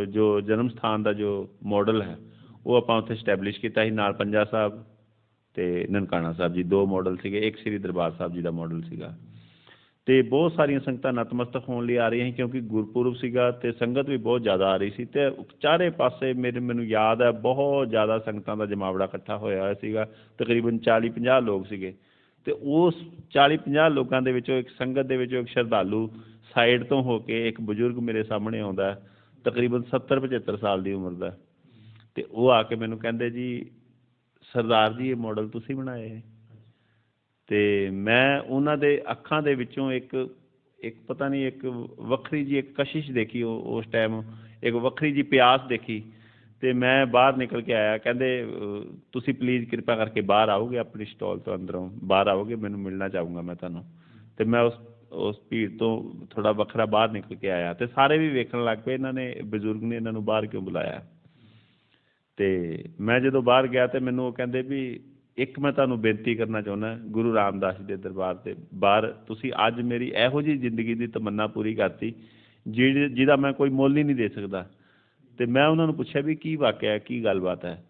ਜੋ ਜਨਮ ਸਥਾਨ ਦਾ ਜੋ ਮਾਡਲ ਹੈ ਉਹ ਆਪਾਂ ਉੱਥੇ ਸਟੈਬਲਿਸ਼ ਕੀਤਾ ਸੀ। ਨਾਲ ਪੰਜਾ ਸਾਹਿਬ ਅਤੇ ਨਨਕਾਣਾ ਸਾਹਿਬ ਜੀ, 2 ਮਾਡਲ ਸੀਗੇ, ਇੱਕ ਸ਼੍ਰੀ ਦਰਬਾਰ ਸਾਹਿਬ ਜੀ ਦਾ ਮਾਡਲ ਸੀਗਾ। ਤੇ ਬਹੁਤ ਸਾਰੀਆਂ ਸੰਗਤਾਂ ਨਤਮਸਤਕ ਹੋਣ ਲਈ ਆ ਰਹੀਆਂ ਸੀ, ਕਿਉਂਕਿ ਗੁਰਪੁਰਬ ਸੀਗਾ ਤੇ ਸੰਗਤ ਵੀ ਬਹੁਤ ਜ਼ਿਆਦਾ ਆ ਰਹੀ ਸੀ। ਤੇ ਚਾਰੇ ਪਾਸੇ ਮੈਨੂੰ ਯਾਦ ਹੈ ਬਹੁਤ ਜ਼ਿਆਦਾ ਸੰਗਤਾਂ ਦਾ ਜਮਾਵੜਾ ਇਕੱਠਾ ਹੋਇਆ ਹੋਇਆ ਸੀਗਾ। ਤਕਰੀਬਨ 40-50 ਲੋਕ ਸੀਗੇ। ਤੇ ਉਸ 40-50 ਲੋਕਾਂ ਦੇ ਵਿੱਚੋਂ ਇੱਕ ਸੰਗਤ ਦੇ ਵਿੱਚੋਂ ਇੱਕ ਸ਼ਰਧਾਲੂ ਸਾਈਡ ਤੋਂ ਹੋ ਕੇ ਇੱਕ ਬਜ਼ੁਰਗ ਮੇਰੇ ਸਾਹਮਣੇ ਆਉਂਦਾ, ਤਕਰੀਬਨ 70-75 ਸਾਲ ਦੀ ਉਮਰ ਦਾ। ਤੇ ਉਹ ਆ ਕੇ ਮੈਨੂੰ ਕਹਿੰਦੇ, ਜੀ ਸਰਦਾਰ ਜੀ ਇਹ ਮਾਡਲ ਤੁਸੀਂ ਬਣਾਏ ਹੈ? ਤੇ ਮੈਂ ਉਹਨਾਂ ਦੇ ਅੱਖਾਂ ਦੇ ਵਿੱਚੋਂ ਇੱਕ ਪਤਾ ਨਹੀਂ ਇੱਕ ਵੱਖਰੀ ਜੀ ਇੱਕ ਕਸ਼ਿਸ਼ ਦੇਖੀ, ਉਸ ਟਾਈਮ ਇੱਕ ਵੱਖਰੀ ਜੀ ਪਿਆਸ ਦੇਖੀ। ਤੇ ਮੈਂ ਬਾਹਰ ਨਿਕਲ ਕੇ ਆਇਆ। ਕਹਿੰਦੇ ਤੁਸੀਂ ਪਲੀਜ਼ ਕਿਰਪਾ ਕਰਕੇ ਬਾਹਰ ਆਓਗੇ, ਆਪਣੀ ਸਟਾਲ ਤੋਂ ਅੰਦਰੋਂ ਬਾਹਰ ਆਓਗੇ, ਮੈਨੂੰ ਮਿਲਣਾ ਚਾਹੂੰਗਾ ਮੈਂ ਤੁਹਾਨੂੰ। ਤੇ ਮੈਂ ਉਸ ਭੀੜ ਤੋਂ ਥੋੜ੍ਹਾ ਵੱਖਰਾ ਬਾਹਰ ਨਿਕਲ ਕੇ ਆਇਆ ਤੇ ਸਾਰੇ ਵੀ ਵੇਖਣ ਲੱਗ ਪਏ ਇਹਨਾਂ ਨੇ, ਬਜ਼ੁਰਗ ਨੇ ਇਹਨਾਂ ਨੂੰ ਬਾਹਰ ਕਿਉਂ ਬੁਲਾਇਆ। ਤੇ ਮੈਂ ਜਦੋਂ ਬਾਹਰ ਗਿਆ ਤੇ ਮੈਨੂੰ ਉਹ ਕਹਿੰਦੇ ਵੀ ਇੱਕ ਮੈਂ ਤੁਹਾਨੂੰ ਬੇਨਤੀ ਕਰਨਾ ਚਾਹੁੰਦਾ, ਗੁਰੂ ਰਾਮਦਾਸ ਜੀ ਦੇ ਦਰਬਾਰ ਦੇ ਬਾਹਰ ਤੁਸੀਂ ਅੱਜ ਮੇਰੀ ਇਹੋ ਜਿਹੀ ਜ਼ਿੰਦਗੀ ਦੀ ਤਮੰਨਾ ਪੂਰੀ ਕਰਤੀ ਜਿਹਦਾ ਮੈਂ ਕੋਈ ਮੁੱਲ ਹੀ ਨਹੀਂ ਦੇ ਸਕਦਾ। ਤੇ ਮੈਂ ਉਹਨਾਂ ਨੂੰ ਪੁੱਛਿਆ ਵੀ ਕੀ ਵਾਕਿਆ ਹੈ, ਕੀ ਗੱਲਬਾਤ ਹੈ।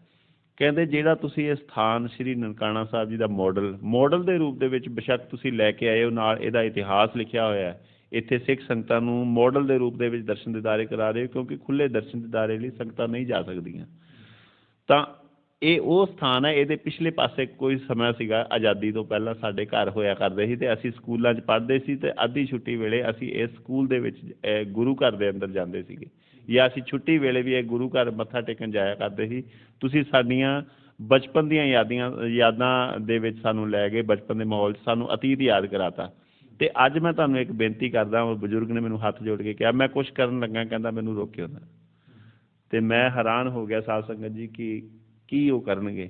ਕਹਿੰਦੇ ਜਿਹੜਾ ਤੁਸੀਂ ਇਹ ਸਥਾਨ ਸ਼੍ਰੀ ਨਨਕਾਣਾ ਸਾਹਿਬ ਜੀ ਦਾ ਮਾਡਲ ਦੇ ਰੂਪ ਦੇ ਵਿੱਚ ਬੇਸ਼ੱਕ ਤੁਸੀਂ ਲੈ ਕੇ ਆਏ ਹੋ, ਨਾਲ ਇਹਦਾ ਇਤਿਹਾਸ ਲਿਖਿਆ ਹੋਇਆ ਹੈ। ਇੱਥੇ ਸਿੱਖ ਸੰਗਤਾਂ ਨੂੰ ਮਾਡਲ ਦੇ ਰੂਪ ਦੇ ਵਿੱਚ ਦਰਸ਼ਨ ਦੀਦਾਰੇ ਕਰਾ ਰਹੇ ਹੋ, ਕਿਉਂਕਿ ਖੁੱਲ੍ਹੇ ਦਰਸ਼ਨ ਦੀਦਾਰੇ ਲਈ ਸੰਗਤਾਂ ਨਹੀਂ ਜਾ ਸਕਦੀਆਂ। ਤਾਂ ਇਹ ਉਹ ਸਥਾਨ ਹੈ। ਇਹਦੇ ਪਿਛਲੇ ਪਾਸੇ ਕੋਈ ਸਮਾਂ ਸੀਗਾ, ਆਜ਼ਾਦੀ ਤੋਂ ਪਹਿਲਾਂ ਸਾਡੇ ਘਰ ਹੋਇਆ ਕਰਦੇ ਸੀ ਤੇ ਅਸੀਂ ਸਕੂਲਾਂ 'ਚ ਪੜ੍ਹਦੇ ਸੀ ਤੇ ਅੱਧੀ ਛੁੱਟੀ ਵੇਲੇ ਅਸੀਂ ਇਸ ਸਕੂਲ ਦੇ ਵਿੱਚ ਗੁਰੂ ਘਰ ਦੇ ਅੰਦਰ ਜਾਂਦੇ ਸੀਗੇ, ਜਾਂ ਅਸੀਂ ਛੁੱਟੀ ਵੇਲੇ ਵੀ ਇਹ ਗੁਰੂ ਘਰ ਮੱਥਾ ਟੇਕਣ ਜਾਇਆ ਕਰਦੇ ਸੀ। ਤੁਸੀਂ ਸਾਡੀਆਂ ਬਚਪਨ ਦੀਆਂ ਯਾਦਾਂ ਦੇ ਵਿੱਚ ਸਾਨੂੰ ਲੈ ਗਏ, ਬਚਪਨ ਦੇ ਮਾਹੌਲ 'ਚ ਸਾਨੂੰ ਅਤੀਤ ਯਾਦ ਕਰਾਤਾ। ਤੇ ਅੱਜ ਮੈਂ ਤੁਹਾਨੂੰ ਇੱਕ ਬੇਨਤੀ ਕਰਦਾ, ਉਹ ਬਜ਼ੁਰਗ ਨੇ ਮੈਨੂੰ ਹੱਥ ਜੋੜ ਕੇ ਕਿਹਾ, ਮੈਂ ਕੁਛ ਕਰਨ ਲੱਗਾ, ਕਹਿੰਦਾ ਮੈਨੂੰ ਰੋਕਿਓ ਨਾ। ਤੇ ਮੈਂ ਹੈਰਾਨ ਹੋ ਗਿਆ ਸਾਧ ਸੰਗਤ ਜੀ ਕਿ ਕੀ ਉਹ ਕਰਨਗੇ।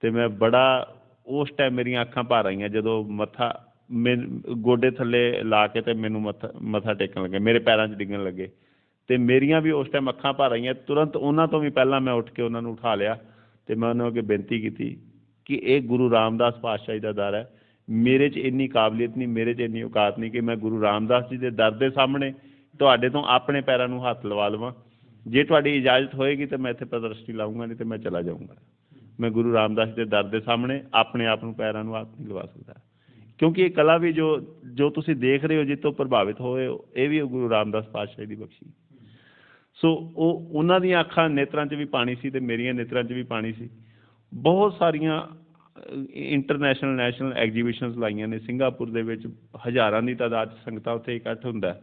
ਤੇ ਮੈਂ ਬੜਾ ਉਸ ਟਾਈਮ ਮੇਰੀਆਂ ਅੱਖਾਂ ਭਰ ਆਈਆਂ ਜਦੋਂ ਗੋਡੇ ਥੱਲੇ ਲਾ ਕੇ ਤੇ ਮੈਨੂੰ ਮੱਥਾ ਟੇਕਣ ਲੱਗੇ, ਮੇਰੇ ਪੈਰਾਂ 'ਚ ਡਿੱਗਣ ਲੱਗੇ। ਤੇ ਮੇਰੀਆਂ ਵੀ ਉਸ ਟਾਈਮ ਅੱਖਾਂ ਭਰ ਆਈਆਂ। ਤੁਰੰਤ ਉਹਨਾਂ ਤੋਂ ਵੀ ਪਹਿਲਾਂ ਮੈਂ ਉੱਠ ਕੇ ਉਹਨਾਂ ਨੂੰ ਉਠਾ ਲਿਆ ਤੇ ਮੈਂ ਉਹਨਾਂ ਅੱਗੇ ਬੇਨਤੀ ਕੀਤੀ ਕਿ ਇਹ ਗੁਰੂ ਰਾਮਦਾਸ ਪਾਤਸ਼ਾਹ ਜੀ ਦਾ ਦਰ ਹੈ। ਮੇਰੇ 'ਚ ਇੰਨੀ ਕਾਬਲੀਅਤ ਨਹੀਂ, ਮੇਰੇ 'ਚ ਇੰਨੀ ਔਕਾਤ ਨਹੀਂ ਕਿ ਮੈਂ ਗੁਰੂ ਰਾਮਦਾਸ ਜੀ ਦੇ ਦਰ ਦੇ ਸਾਹਮਣੇ ਤੁਹਾਡੇ ਤੋਂ ਆਪਣੇ ਪੈਰਾਂ ਨੂੰ ਹੱਥ ਲਵਾ ਲਵਾਂ। ਜੇ ਤੁਹਾਡੀ ਇਜਾਜ਼ਤ ਹੋਏਗੀ ਤਾਂ ਮੈਂ ਇੱਥੇ ਪ੍ਰਦਰਸ਼ਨੀ ਲਾਊਂਗਾ, ਨਹੀਂ ਤਾਂ ਮੈਂ ਚਲਾ ਜਾਊਂਗਾ। ਮੈਂ ਗੁਰੂ ਰਾਮਦਾਸ ਦੇ ਦਰ ਦੇ ਸਾਹਮਣੇ ਆਪਣੇ ਆਪ ਨੂੰ ਪੈਰਾਂ ਨੂੰ ਹੱਥ ਨਹੀਂ ਲਵਾ ਸਕਦਾ, ਕਿਉਂਕਿ ਇਹ ਕਲਾ ਵੀ ਜੋ ਤੁਸੀਂ ਦੇਖ ਰਹੇ ਹੋ, ਜਿਸ ਤੋਂ ਪ੍ਰਭਾਵਿਤ ਹੋਏ ਹੋ, ਇਹ ਵੀ ਗੁਰੂ ਰਾਮਦਾਸ ਪਾਤਸ਼ਾਹ ਦੀ ਬਖਸ਼ੀ। ਸੋ ਉਹਨਾਂ ਦੀਆਂ ਅੱਖਾਂ ਨੇਤਰਾਂ 'ਚ ਵੀ ਪਾਣੀ ਸੀ ਤੇ ਮੇਰੀਆਂ ਨੇਤਰਾਂ 'ਚ ਵੀ ਪਾਣੀ ਸੀ। ਬਹੁਤ ਸਾਰੀਆਂ ਇੰਟਰਨੈਸ਼ਨਲ ਨੈਸ਼ਨਲ ਐਗਜੀਬਿਸ਼ਨਸ ਲਾਈਆਂ ਨੇ ਸਿੰਗਾਪੁਰ ਦੇ ਵਿੱਚ, ਹਜ਼ਾਰਾਂ ਦੀ ਤਾਦਾਦ 'ਚ ਸੰਗਤਾਂ ਉੱਥੇ ਇਕੱਠ ਹੁੰਦਾ,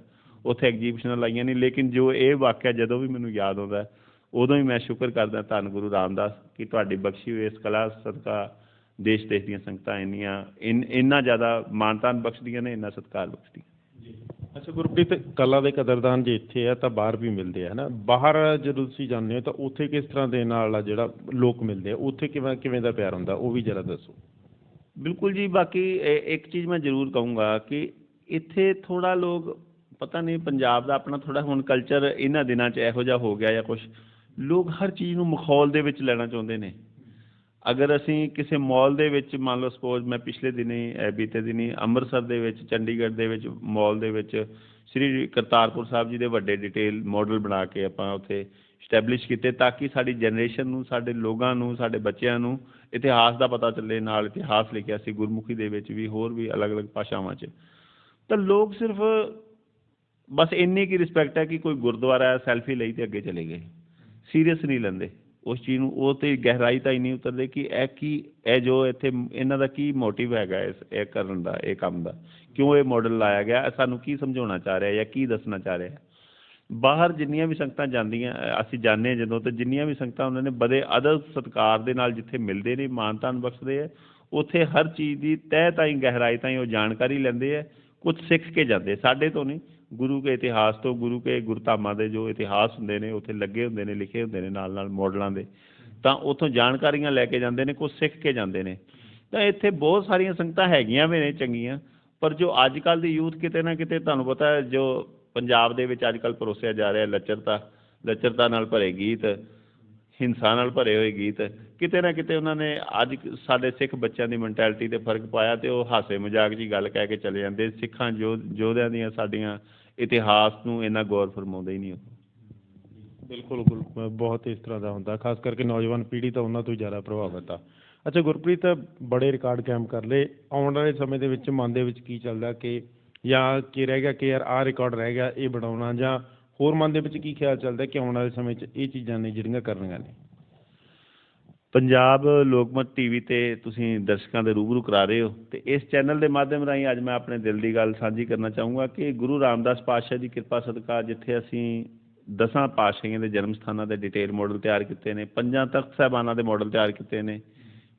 ਉੱਥੇ ਐਗਜੀਬਿਸ਼ਨਾਂ ਲਾਈਆਂ ਨੇ। ਲੇਕਿਨ ਜੋ ਇਹ ਵਾਕਿਆ ਜਦੋਂ ਵੀ ਮੈਨੂੰ ਯਾਦ ਆਉਂਦਾ, ਉਦੋਂ ਹੀ ਮੈਂ ਸ਼ੁਕਰ ਕਰਦਾ ਧੰਨ ਗੁਰੂ ਰਾਮਦਾਸ ਕਿ ਤੁਹਾਡੀ ਬਖਸ਼ੀ ਹੋਈ ਇਸ ਕਲਾ ਸਦਕਾ ਦੇਸ਼ ਦੀਆਂ ਸੰਗਤਾਂ ਇੰਨਾ ਜ਼ਿਆਦਾ ਮਾਨਤਾਨ ਬਖਸ਼ਦੀਆਂ ਨੇ, ਇੰਨਾ ਸਤਿਕਾਰ ਬਖਸ਼ਦੀਆਂ। ਅੱਛਾ ਗੁਰਪ੍ਰੀਤ, ਕਲਾ ਦੇ ਕਦਰਦਾਨ ਜੇ ਇੱਥੇ ਆ ਤਾਂ ਬਾਹਰ ਵੀ ਮਿਲਦੇ ਆ, ਹੈ ਨਾ। ਬਾਹਰ ਜਦੋਂ ਤੁਸੀਂ ਜਾਂਦੇ ਹੋ ਤਾਂ ਉੱਥੇ ਕਿਸ ਤਰ੍ਹਾਂ ਦੇ ਨਾਲ ਜਿਹੜਾ ਲੋਕ ਮਿਲਦੇ ਆ, ਉੱਥੇ ਕਿਵੇਂ ਦਾ ਪਿਆਰ ਹੁੰਦਾ, ਉਹ ਵੀ ਜ਼ਰਾ ਦੱਸੋ। ਬਿਲਕੁਲ ਜੀ। ਬਾਕੀ ਇੱਕ ਚੀਜ਼ ਮੈਂ ਜ਼ਰੂਰ ਕਹੂੰਗਾ ਕਿ ਇੱਥੇ ਥੋੜ੍ਹਾ ਲੋਕ, ਪਤਾ ਨਹੀਂ ਪੰਜਾਬ ਦਾ ਆਪਣਾ ਥੋੜ੍ਹਾ ਹੁਣ ਕਲਚਰ ਇਹਨਾਂ ਦਿਨਾਂ 'ਚ ਇਹੋ ਜਿਹਾ ਹੋ ਗਿਆ ਜਾਂ ਕੁਛ, ਲੋਕ ਹਰ ਚੀਜ਼ ਨੂੰ ਮਖੌਲ ਦੇ ਵਿੱਚ ਲੈਣਾ ਚਾਹੁੰਦੇ ਨੇ। ਅਗਰ ਅਸੀਂ ਕਿਸੇ ਮਾਲ ਦੇ ਵਿੱਚ, ਮੰਨ ਲਓ ਸਪੋਜ਼ ਮੈਂ ਪਿਛਲੇ ਬੀਤੇ ਦਿਨੀ ਅੰਮ੍ਰਿਤਸਰ ਦੇ ਵਿੱਚ, ਚੰਡੀਗੜ੍ਹ ਦੇ ਵਿੱਚ ਮਾਲ ਦੇ ਵਿੱਚ ਸ਼੍ਰੀ ਕਰਤਾਰਪੁਰ ਸਾਹਿਬ ਜੀ ਦੇ ਵੱਡੇ ਡਿਟੇਲ ਮਾਡਲ ਬਣਾ ਕੇ ਆਪਾਂ ਉੱਥੇ ਸਟੈਬਲਿਸ਼ ਕੀਤੇ, ਤਾਂ ਕਿ ਸਾਡੀ ਜਨਰੇਸ਼ਨ ਨੂੰ, ਸਾਡੇ ਲੋਕਾਂ ਨੂੰ, ਸਾਡੇ ਬੱਚਿਆਂ ਨੂੰ ਇਤਿਹਾਸ ਦਾ ਪਤਾ ਚੱਲੇ। ਨਾਲ ਇਤਿਹਾਸ ਲਿਖਿਆ ਸੀ ਗੁਰਮੁਖੀ ਦੇ ਵਿੱਚ ਵੀ, ਹੋਰ ਵੀ ਅਲੱਗ-ਅਲੱਗ ਭਾਸ਼ਾਵਾਂ 'ਚ। ਤਾਂ ਲੋਕ ਸਿਰਫ ਬਸ ਇੰਨੀ ਕੀ ਰਿਸਪੈਕਟ ਹੈ ਕਿ ਕੋਈ ਗੁਰਦੁਆਰਾ ਸੈਲਫੀ ਲਈ ਤੇ ਅੱਗੇ ਚਲੇ ਗਏ, ਸੀਰੀਅਸ ਨਹੀਂ ਲੈਂਦੇ ਉਸ ਚੀਜ਼ ਨੂੰ। ਉਹ ਤੇ ਗਹਿਰਾਈ ਤਾਂ ਹੀ ਨਹੀਂ ਉਤਰਦੇ ਕਿ ਇਹ ਜੋ ਇੱਥੇ ਇਹਨਾਂ ਦਾ ਕੀ ਮੋਟਿਵ ਹੈਗਾ ਇਹ ਕਰਨ ਦਾ, ਇਹ ਕੰਮ ਦਾ, ਕਿਉਂ ਇਹ ਮਾਡਲ ਲਾਇਆ ਗਿਆ, ਸਾਨੂੰ ਕੀ ਸਮਝਾਉਣਾ ਚਾਹ ਰਿਹਾ ਜਾਂ ਕੀ ਦੱਸਣਾ ਚਾਹ ਰਿਹਾ। ਬਾਹਰ ਜਿੰਨੀਆਂ ਵੀ ਸੰਗਤਾਂ ਜਾਂਦੀਆਂ, ਅਸੀਂ ਜਾਂਦੇ ਜਦੋਂ, ਤਾਂ ਜਿੰਨੀਆਂ ਵੀ ਸੰਗਤਾਂ ਉਹਨਾਂ ਨੇ ਬੜੇ ਅਦਬ ਸਤਿਕਾਰ ਦੇ ਨਾਲ ਜਿੱਥੇ ਮਿਲਦੇ ਨੇ, ਮਾਨਤਾਨ ਬਖਸ਼ਦੇ ਹੈ, ਉੱਥੇ ਹਰ ਚੀਜ਼ ਦੀ ਤਹਿ ਤਾਈਂ ਗਹਿਰਾਈ ਤਾਈਂ ਉਹ ਜਾਣਕਾਰੀ ਲੈਂਦੇ ਹੈ, ਕੁਛ ਸਿੱਖ ਕੇ ਜਾਂਦੇ। ਸਾਡੇ ਤੋਂ ਨਹੀਂ, ਗੁਰੂ ਕੇ ਇਤਿਹਾਸ ਤੋਂ, ਗੁਰੂ ਕੇ ਗੁਰਧਾਮਾਂ ਦੇ ਜੋ ਇਤਿਹਾਸ ਹੁੰਦੇ ਨੇ ਉੱਥੇ ਲੱਗੇ ਹੁੰਦੇ ਨੇ, ਲਿਖੇ ਹੁੰਦੇ ਨੇ ਨਾਲ ਨਾਲ ਮਾਡਲਾਂ ਦੇ, ਤਾਂ ਉੱਥੋਂ ਜਾਣਕਾਰੀਆਂ ਲੈ ਕੇ ਜਾਂਦੇ ਨੇ, ਕੁਛ ਸਿੱਖ ਕੇ ਜਾਂਦੇ ਨੇ। ਤਾਂ ਇੱਥੇ ਬਹੁਤ ਸਾਰੀਆਂ ਸੰਗਤਾਂ ਹੈਗੀਆਂ ਵੀ ਨੇ ਚੰਗੀਆਂ, ਪਰ ਜੋ ਅੱਜ ਕੱਲ੍ਹ ਦੀ ਯੂਥ ਕਿਤੇ ਨਾ ਕਿਤੇ, ਤੁਹਾਨੂੰ ਪਤਾ ਜੋ ਪੰਜਾਬ ਦੇ ਵਿੱਚ ਅੱਜ ਕੱਲ੍ਹ ਪਰੋਸਿਆ ਜਾ ਰਿਹਾ, ਲੱਚਰਤਾ ਨਾਲ ਭਰੇ ਗੀਤ, ਹਿੰਸਾ ਨਾਲ ਭਰੇ ਹੋਏ ਗੀਤ, ਕਿਤੇ ਨਾ ਕਿਤੇ ਉਹਨਾਂ ਨੇ ਅੱਜ ਸਾਡੇ ਸਿੱਖ ਬੱਚਿਆਂ ਦੀ ਮੈਂਟੈਲਿਟੀ 'ਤੇ ਫਰਕ ਪਾਇਆ ਤੇ ਉਹ ਹਾਸੇ ਮਜ਼ਾਕ ਦੀ ਗੱਲ ਕਹਿ ਕੇ ਚਲੇ ਜਾਂਦੇ। ਸਿੱਖਾਂ ਯੋਧਿਆਂ ਦੀਆਂ ਸਾਡੀਆਂ ਇਤਿਹਾਸ ਨੂੰ ਇੰਨਾ ਗੌਰ ਫਰਮਾਉਂਦੇ ਹੀ ਨਹੀਂ ਉਹ। ਬਿਲਕੁਲ ਬਹੁਤ ਇਸ ਤਰ੍ਹਾਂ ਦਾ ਹੁੰਦਾ, ਖਾਸ ਕਰਕੇ ਨੌਜਵਾਨ ਪੀੜ੍ਹੀ ਤਾਂ ਉਹਨਾਂ ਤੋਂ ਜ਼ਿਆਦਾ ਪ੍ਰਭਾਵਿਤ ਆ। ਅੱਛਾ ਗੁਰਪ੍ਰੀਤ, ਬੜੇ ਰਿਕਾਰਡ ਕਾਇਮ ਕਰ ਲਏ, ਆਉਣ ਵਾਲੇ ਸਮੇਂ ਦੇ ਵਿੱਚ ਮਨ ਦੇ ਵਿੱਚ ਕੀ ਚੱਲਦਾ ਕਿ ਜਾਂ ਕੀ ਰਹਿ ਗਿਆ ਕਿ ਯਾਰ ਆਹ ਰਿਕਾਰਡ ਰਹਿ ਗਿਆ ਇਹ ਬਣਾਉਣਾ, ਜਾਂ ਹੋਰ ਮਨ ਦੇ ਵਿੱਚ ਕੀ ਖਿਆਲ ਚੱਲਦਾ ਕਿ ਆਉਣ ਵਾਲੇ ਸਮੇਂ 'ਚ ਇਹ ਚੀਜ਼ਾਂ ਨੇ ਜਿਹੜੀਆਂ ਕਰਨੀਆਂ ਨੇ? ਪੰਜਾਬ ਲੋਕਮਤ ਟੀਵੀ ਤੇ ਤੁਸੀਂ ਦਰਸ਼ਕਾਂ ਦੇ ਰੂਬਰੂ ਕਰਾ ਰਹੇ ਹੋ, ਤੇ ਇਸ ਚੈਨਲ ਦੇ ਮਾਧਿਅਮ ਰਾਹੀਂ ਅੱਜ ਮੈਂ ਆਪਣੇ ਦਿਲ ਦੀ ਗੱਲ ਸਾਂਝੀ ਕਰਨਾ ਚਾਹੂੰਗਾ ਕਿ ਗੁਰੂ ਰਾਮਦਾਸ ਪਾਤਸ਼ਾਹ ਦੀ ਕਿਰਪਾ ਸਦਕਾ ਜਿੱਥੇ ਅਸੀਂ 10 ਪਾਤਸ਼ਾਹੀਆਂ ਦੇ ਜਨਮ ਸਥਾਨਾਂ ਦੇ ਡਿਟੇਲ ਮਾਡਲ ਤਿਆਰ ਕੀਤੇ ਨੇ, 5 ਤਖ਼ਤ ਸਾਹਿਬਾਨਾਂ ਦੇ ਮਾਡਲ ਤਿਆਰ ਕੀਤੇ ਨੇ,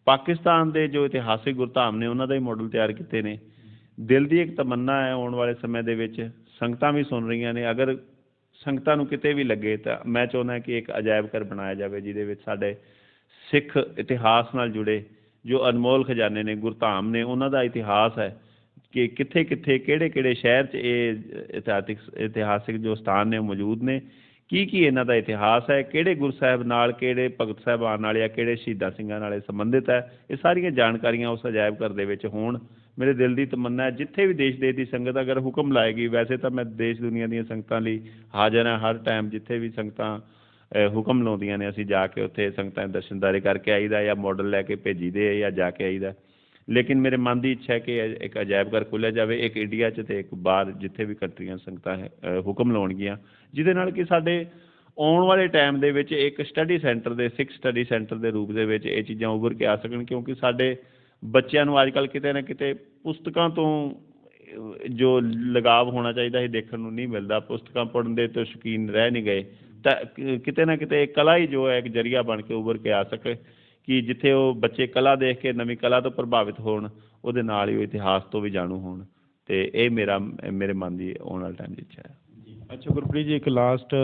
ਪਾਕਿਸਤਾਨ ਦੇ ਜੋ ਇਤਿਹਾਸਿਕ ਗੁਰਧਾਮ ਨੇ ਉਹਨਾਂ ਦਾ ਹੀ ਮਾਡਲ ਤਿਆਰ ਕੀਤੇ ਨੇ। ਦਿਲ ਦੀ ਇੱਕ ਤਮੰਨਾ ਹੈ ਆਉਣ ਵਾਲੇ ਸਮੇਂ ਦੇ ਵਿੱਚ, ਸੰਗਤਾਂ ਵੀ ਸੁਣ ਰਹੀਆਂ ਨੇ, ਅਗਰ ਸੰਗਤਾਂ ਨੂੰ ਕਿਤੇ ਵੀ ਲੱਗੇ ਤਾਂ ਮੈਂ ਚਾਹੁੰਦਾ ਕਿ ਇੱਕ ਅਜਾਇਬ ਘਰ ਬਣਾਇਆ ਜਾਵੇ ਜਿਹਦੇ ਵਿੱਚ ਸਾਡੇ ਸਿੱਖ ਇਤਿਹਾਸ ਨਾਲ ਜੁੜੇ ਜੋ ਅਨਮੋਲ ਖਜ਼ਾਨੇ ਨੇ, ਗੁਰਧਾਮ ਨੇ, ਉਹਨਾਂ ਦਾ ਇਤਿਹਾਸ ਹੈ ਕਿ ਕਿੱਥੇ ਕਿੱਥੇ ਕਿਹੜੇ ਕਿਹੜੇ ਸ਼ਹਿਰ 'ਚ ਇਹ ਇਤਿਹਾਸਿਕ ਜੋ ਸਥਾਨ ਨੇ ਉਹ ਮੌਜੂਦ ਨੇ, ਕੀ ਇਹਨਾਂ ਦਾ ਇਤਿਹਾਸ ਹੈ, ਕਿਹੜੇ ਗੁਰੂ ਸਾਹਿਬ ਨਾਲ, ਕਿਹੜੇ ਭਗਤ ਸਾਹਿਬਾਨ ਨਾਲ ਜਾਂ ਕਿਹੜੇ ਸ਼ਹੀਦਾਂ ਸਿੰਘਾਂ ਨਾਲ ਸੰਬੰਧਿਤ ਹੈ, ਇਹ ਸਾਰੀਆਂ ਜਾਣਕਾਰੀਆਂ ਉਸ ਅਜਾਇਬ ਘਰ ਦੇ ਵਿੱਚ ਹੋਣ। ਮੇਰੇ ਦਿਲ ਦੀ ਤਮੰਨਾ ਹੈ ਜਿੱਥੇ ਵੀ ਦੇਸ਼ ਦੀ ਸੰਗਤ ਅਗਰ ਹੁਕਮ ਲਾਏਗੀ, ਵੈਸੇ ਤਾਂ ਮੈਂ ਦੇਸ਼ ਦੁਨੀਆ ਦੀਆਂ ਸੰਗਤਾਂ ਲਈ ਹਾਜ਼ਰ ਹਾਂ ਹਰ ਟਾਈਮ, ਜਿੱਥੇ ਵੀ ਸੰਗਤਾਂ ਹੁਕਮ ਲਾਉਂਦੀਆਂ ਨੇ ਅਸੀਂ ਜਾ ਕੇ ਉੱਥੇ ਸੰਗਤਾਂ ਦੇ ਦਰਸ਼ਨਦਾਰੇ ਕਰਕੇ ਆਈਦਾ, ਜਾਂ ਮਾਡਲ ਲੈ ਕੇ ਭੇਜੀਦੇ ਆ ਜਾਂ ਜਾ ਕੇ ਆਈਦਾ। ਲੇਕਿਨ ਮੇਰੇ ਮਨ ਦੀ ਇੱਛਾ ਹੈ ਕਿ ਇੱਕ ਅਜਾਇਬ ਘਰ ਖੋਲ੍ਹਿਆ ਜਾਵੇ, ਇੱਕ ਇੰਡੀਆ 'ਚ ਅਤੇ ਇੱਕ ਬਾਹਰ, ਜਿੱਥੇ ਵੀ ਕੰਟਰੀਆਂ ਸੰਗਤਾਂ ਹੁਕਮ ਲਾਉਣਗੀਆਂ, ਜਿਹਦੇ ਨਾਲ ਕਿ ਸਾਡੇ ਆਉਣ ਵਾਲੇ ਟਾਈਮ ਦੇ ਵਿੱਚ ਇੱਕ ਸਟੱਡੀ ਸੈਂਟਰ ਦੇ, ਸਿੱਖ ਸਟੱਡੀ ਸੈਂਟਰ ਦੇ ਰੂਪ ਦੇ ਵਿੱਚ ਇਹ ਚੀਜ਼ਾਂ ਉੱਭਰ ਕੇ ਆ ਸਕਣ। ਕਿਉਂਕਿ ਸਾਡੇ ਬੱਚਿਆਂ ਨੂੰ ਅੱਜ ਕੱਲ੍ਹ ਕਿਤੇ ਨਾ ਕਿਤੇ ਪੁਸਤਕਾਂ ਤੋਂ ਜੋ ਲਗਾਵ ਹੋਣਾ ਚਾਹੀਦਾ ਇਹ ਦੇਖਣ ਨੂੰ ਨਹੀਂ ਮਿਲਦਾ, ਪੁਸਤਕਾਂ ਪੜ੍ਹਨ ਦੇ ਤੋਂ ਸ਼ੌਕੀਨ ਰਹਿ ਨਹੀਂ ਗਏ, ਤਾਂ ਕਿਤੇ ਨਾ ਕਿਤੇ ਕਲਾ ਹੀ ਜੋ ਹੈ ਇੱਕ ਜ਼ਰੀਆ ਬਣ ਕੇ ਉੱਭਰ ਕੇ ਆ ਸਕੇ ਕਿ ਜਿੱਥੇ ਉਹ ਬੱਚੇ ਕਲਾ ਦੇਖ ਕੇ ਨਵੀਂ ਕਲਾ ਤੋਂ ਪ੍ਰਭਾਵਿਤ ਹੋਣ, ਉਹਦੇ ਨਾਲ ਹੀ ਉਹ ਇਤਿਹਾਸ ਤੋਂ ਵੀ ਜਾਣੂ ਹੋਣ, ਅਤੇ ਇਹ ਮੇਰੇ ਮਨ ਦੀ ਆਉਣ ਵਾਲੇ ਟਾਈਮ ਦੀ ਇੱਛਾ ਹੈ। ਅੱਛਾ ਗੁਰਪ੍ਰੀਤ ਜੀ, ਇੱਕ ਲਾਸਟ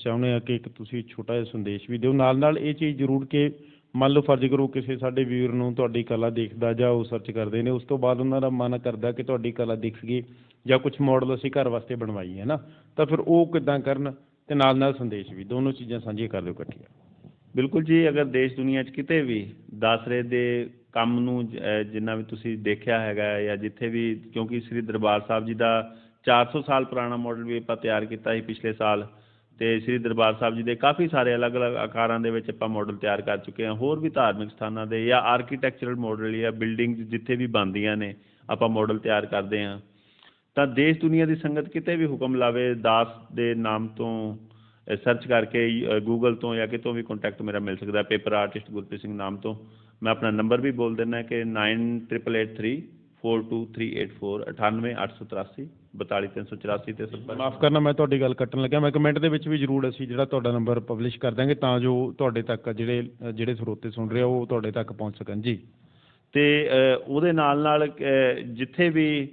ਚਾਹੁੰਦੇ ਹਾਂ ਕਿ ਇੱਕ ਤੁਸੀਂ ਛੋਟਾ ਜਿਹਾ ਸੰਦੇਸ਼ ਵੀ ਦਿਓ, ਨਾਲ ਇਹ ਚੀਜ਼ ਜ਼ਰੂਰ ਕਿ ਮੰਨ ਲਓ ਫਰਜ਼ ਕਰੋ ਕਿਸੇ ਸਾਡੇ ਵੀਰ ਨੂੰ ਤੁਹਾਡੀ ਕਲਾ ਦੇਖਦਾ ਜਾਂ ਉਹ ਸਰਚ ਕਰਦੇ ਨੇ, ਉਸ ਤੋਂ ਬਾਅਦ ਉਹਨਾਂ ਦਾ ਮਨ ਕਰਦਾ ਕਿ ਤੁਹਾਡੀ ਕਲਾ ਦਿਖ ਗਈ ਜਾਂ ਕੁਛ ਮਾਡਲ ਅਸੀਂ ਘਰ ਵਾਸਤੇ ਬਣਵਾਈਏ ਹੈ ਨਾ, ਤਾਂ ਫਿਰ ਉਹ ਕਿੱਦਾਂ ਕਰਨ, ਅਤੇ ਨਾਲ ਸੰਦੇਸ਼ ਵੀ, ਦੋਨੋਂ ਚੀਜ਼ਾਂ ਸਾਂਝੀਆਂ ਕਰ ਦਿਓ ਇਕੱਠੀਆਂ। ਬਿਲਕੁਲ ਜੀ, ਅਗਰ ਦੇਸ਼ ਦੁਨੀਆ 'ਚ ਕਿਤੇ ਵੀ ਦਾਸਰੇ ਦੇ ਕੰਮ ਨੂੰ ਜਿੰਨਾ ਵੀ ਤੁਸੀਂ ਦੇਖਿਆ ਹੈਗਾ ਜਾਂ ਜਿੱਥੇ ਵੀ, ਕਿਉਂਕਿ ਸ੍ਰੀ ਦਰਬਾਰ ਸਾਹਿਬ ਜੀ ਦਾ 400 ਸਾਲ ਪੁਰਾਣਾ ਮਾਡਲ ਵੀ ਆਪਾਂ ਤਿਆਰ ਕੀਤਾ ਸੀ ਪਿਛਲੇ ਸਾਲ, ਅਤੇ ਸ੍ਰੀ ਦਰਬਾਰ ਸਾਹਿਬ ਜੀ ਦੇ ਕਾਫੀ ਸਾਰੇ ਅਲੱਗ ਅਲੱਗ ਆਕਾਰਾਂ ਦੇ ਵਿੱਚ ਆਪਾਂ ਮਾਡਲ ਤਿਆਰ ਕਰ ਚੁੱਕੇ ਹਾਂ। ਹੋਰ ਵੀ ਧਾਰਮਿਕ ਸਥਾਨਾਂ ਦੇ ਜਾਂ ਆਰਕੀਟੈਕਚਰਲ ਮਾਡਲ ਜਾਂ ਬਿਲਡਿੰਗ ਜਿੱਥੇ ਵੀ ਬਣਦੀਆਂ ਨੇ ਆਪਾਂ ਮਾਡਲ ਤਿਆਰ ਕਰਦੇ ਹਾਂ। ਤਾਂ ਦੇਸ਼ ਦੁਨੀਆ ਦੀ ਸੰਗਤ ਕਿਤੇ ਵੀ ਹੁਕਮ ਲਾਵੇ, ਦਾਸ ਦੇ ਨਾਮ ਤੋਂ ਸਰਚ ਕਰਕੇ ਗੂਗਲ ਤੋਂ ਜਾਂ ਕਿਤੋਂ ਵੀ ਕੰਟੈਕਟ ਮੇਰਾ ਮਿਲ ਸਕਦਾ, ਪੇਪਰ ਆਰਟਿਸਟ ਗੁਰਪ੍ਰੀਤ ਸਿੰਘ ਨਾਮ ਤੋਂ। ਮੈਂ ਆਪਣਾ ਨੰਬਰ ਵੀ ਬੋਲ ਦਿੰਦਾ ਕਿ 9888342384 98883 42384 'ਤੇ ਸੰਪਰਕ। ਮਾਫ਼ ਕਰਨਾ ਮੈਂ ਤੁਹਾਡੀ ਗੱਲ ਕੱਟਣ ਲੱਗਿਆ, ਮੈਂ ਕਮੈਂਟ ਦੇ ਵਿੱਚ ਵੀ ਜ਼ਰੂਰ ਅਸੀਂ ਜਿਹੜਾ ਤੁਹਾਡਾ ਨੰਬਰ ਪਬਲਿਸ਼ ਕਰ ਦਾਂਗੇ ਤਾਂ ਜੋ ਤੁਹਾਡੇ ਤੱਕ ਜਿਹੜੇ ਸਰੋਤੇ ਸੁਣ ਰਹੇ ਉਹ ਤੁਹਾਡੇ ਤੱਕ ਪਹੁੰਚ ਸਕਣ ਜੀ। ਅਤੇ ਉਹਦੇ ਨਾਲ ਜਿੱਥੇ ਵੀ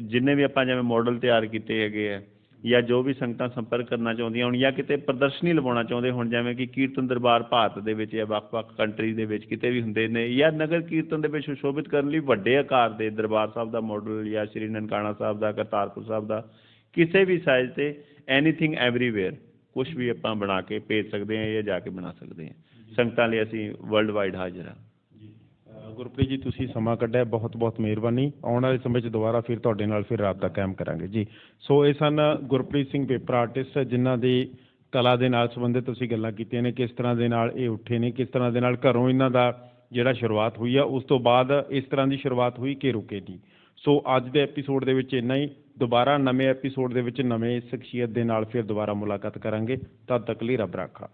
ਜਿੰਨੇ ਵੀ ਆਪਾਂ ਜਿਵੇਂ ਮਾਡਲ ਤਿਆਰ ਕੀਤੇ ਹੈਗੇ ਆ, ਜਾਂ ਜੋ ਵੀ ਸੰਗਤਾਂ ਸੰਪਰਕ ਕਰਨਾ ਚਾਹੁੰਦੀਆਂ ਹੋਣ ਜਾਂ ਕਿਤੇ ਪ੍ਰਦਰਸ਼ਨੀ ਲਵਾਉਣਾ ਚਾਹੁੰਦੇ ਹੋਣ, ਜਿਵੇਂ ਕਿ ਕੀਰਤਨ ਦਰਬਾਰ ਭਾਰਤ ਦੇ ਵਿੱਚ ਜਾਂ ਵੱਖ-ਵੱਖ ਕੰਟਰੀ ਦੇ ਵਿੱਚ ਕਿਤੇ ਵੀ ਹੁੰਦੇ ਨੇ, ਜਾਂ ਨਗਰ ਕੀਰਤਨ ਦੇ ਵਿੱਚ ਸੁਸ਼ੋਭਿਤ ਕਰਨ ਲਈ ਵੱਡੇ ਆਕਾਰ ਦੇ ਦਰਬਾਰ ਸਾਹਿਬ ਦਾ ਮਾਡਲ ਜਾਂ ਸ਼੍ਰੀ ਨਨਕਾਣਾ ਸਾਹਿਬ ਦਾ, ਕਰਤਾਰਪੁਰ ਸਾਹਿਬ ਦਾ, ਕਿਸੇ ਵੀ ਸਾਈਜ਼ 'ਤੇ ਐਨੀਥਿੰਗ ਐਵਰੀਵੇਅਰ ਕੁਛ ਵੀ ਆਪਾਂ ਬਣਾ ਕੇ ਭੇਜ ਸਕਦੇ ਹਾਂ ਜਾਂ ਜਾ ਕੇ ਬਣਾ ਸਕਦੇ ਹਾਂ। ਸੰਗਤਾਂ ਲਈ ਅਸੀਂ ਵਰਲਡ ਵਾਈਡ ਹਾਜ਼ਰ ਹਾਂ। ਗੁਰਪ੍ਰੀਤ ਜੀ ਤੁਸੀਂ ਸਮਾਂ ਕੱਢਿਆ, ਬਹੁਤ ਬਹੁਤ ਮਿਹਰਬਾਨੀ। ਆਉਣ ਵਾਲੇ ਸਮੇਂ 'ਚ ਦੁਬਾਰਾ ਫਿਰ ਤੁਹਾਡੇ ਨਾਲ ਫਿਰ ਰਾਬਤਾ ਕਾਇਮ ਕਰਾਂਗੇ ਜੀ। ਸੋ ਇਹ ਸਨ ਗੁਰਪ੍ਰੀਤ ਸਿੰਘ ਪੇਪਰ ਆਰਟਿਸਟ, ਜਿਨ੍ਹਾਂ ਦੀ ਕਲਾ ਦੇ ਨਾਲ ਸੰਬੰਧਿਤ ਤੁਸੀਂ ਗੱਲਾਂ ਕੀਤੀਆਂ ਨੇ, ਕਿਸ ਤਰ੍ਹਾਂ ਦੇ ਨਾਲ ਇਹ ਉੱਠੇ ਨੇ, ਕਿਸ ਤਰ੍ਹਾਂ ਦੇ ਨਾਲ ਘਰੋਂ ਇਹਨਾਂ ਦਾ ਜਿਹੜਾ ਸ਼ੁਰੂਆਤ ਹੋਈ ਆ, ਉਸ ਤੋਂ ਬਾਅਦ ਇਸ ਤਰ੍ਹਾਂ ਦੀ ਸ਼ੁਰੂਆਤ ਹੋਈ ਕਿ ਰੁਕੇ ਦੀ। ਸੋ ਅੱਜ ਦੇ ਐਪੀਸੋਡ ਦੇ ਵਿੱਚ ਇੰਨਾ ਹੀ। ਦੁਬਾਰਾ ਨਵੇਂ ਐਪੀਸੋਡ ਦੇ ਵਿੱਚ ਨਵੇਂ ਸ਼ਖਸੀਅਤ ਦੇ ਨਾਲ ਫਿਰ ਦੁਬਾਰਾ ਮੁਲਾਕਾਤ ਕਰਾਂਗੇ। ਤਦ ਤੱਕ ਲਈ ਰੱਬ ਰਾਖਾ।